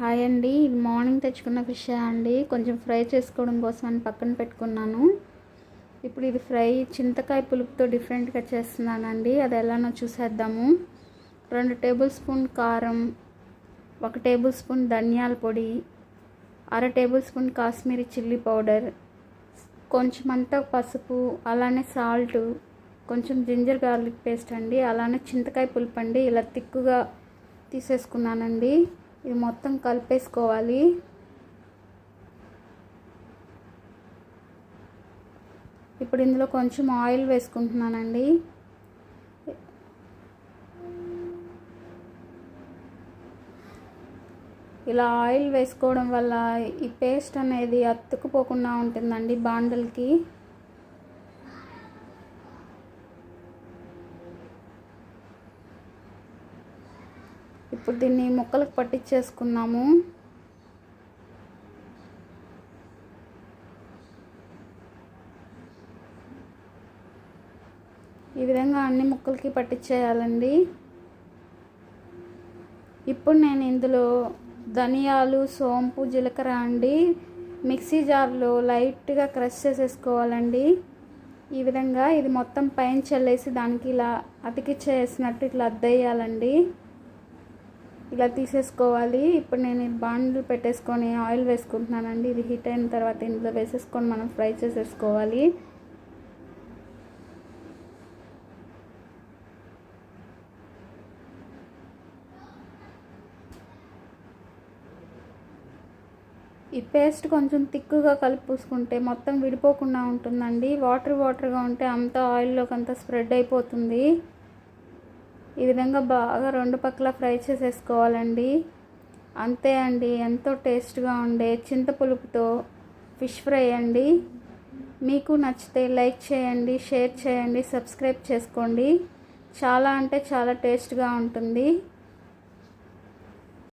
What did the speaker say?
Hi అండి. ఇది morning తెచ్చుకున్న ఫిష్ అండి. కొంచెం ఫ్రై చేసుకోవడం కోసం అని పక్కన పెట్టుకున్నాను. ఇప్పుడు ఇది ఫ్రై చింతకాయ పులుపుతో డిఫరెంట్గా చేస్తున్నానండి. అది ఎలానో చూసేద్దాము. 2 టేబుల్ స్పూన్ కారం, 1 టేబుల్ స్పూన్ ధనియాల పొడి, 1/2 table spoon Kashmiri chilli powder, కొంచెం అంతా పసుపు, అలానే సాల్ట్, కొంచెం జింజర్ గార్లిక్ పేస్ట్ అండి, అలానే చింతకాయ పులుపు అండి. ఇలా తిక్కుగా తీసేసుకున్నానండి. ఇది మొత్తం కలిపేసుకోవాలి. ఇప్పుడు ఇందులో కొంచెం ఆయిల్ వేసుకుంటున్నానండి. ఇలా ఆయిల్ వేసుకోవడం వల్ల ఈ పేస్ట్ అనేది అతుక్కుపోకుండా ఉంటుందండి బాండల్కి. ఇప్పుడు దీన్ని ముక్కలకు పట్టించేసుకున్నాము. ఈ విధంగా అన్ని ముక్కలకి పట్టించేయాలండి. ఇప్పుడు నేను ఇందులో ధనియాలు, సోంపు, జీలకర్ర అండి మిక్సీ జార్లో లైట్గా క్రష్ చేసేసుకోవాలండి. ఈ విధంగా ఇది మొత్తం పైన చల్లేసి దానికి ఇలా అతికిచ్చేసినట్టు ఇట్లా అద్దేయాలండి. ఇలా తీసేసుకోవాలి. ఇప్పుడు నేను బాండిల్ పెట్టేసుకొని ఆయిల్ వేసుకుంటున్నానండి. ఇది హీట్ అయిన తర్వాత ఇందులో వేసేసుకొని మనం ఫ్రై చేసేసుకోవాలి. ఈ పేస్ట్ కొంచెం తిక్కుగా కలిపి పూసుకుంటే మొత్తం విడిపోకుండా ఉంటుందండి. వాటర్గా ఉంటే అంతా ఆయిల్లోకి అంతా స్ప్రెడ్ అయిపోతుంది. ఈ విధంగా బాగా 2 పక్కల ఫ్రై చేసేసుకోవాలండి. అంతే అండి, ఎంతో టేస్ట్గా ఉండే చింతపులుపుతో ఫిష్ ఫ్రై అండి. మీకు నచ్చితే లైక్ చేయండి, షేర్ చేయండి, సబ్స్క్రైబ్ చేసుకోండి. చాలా అంటే చాలా టేస్ట్గా ఉంటుంది.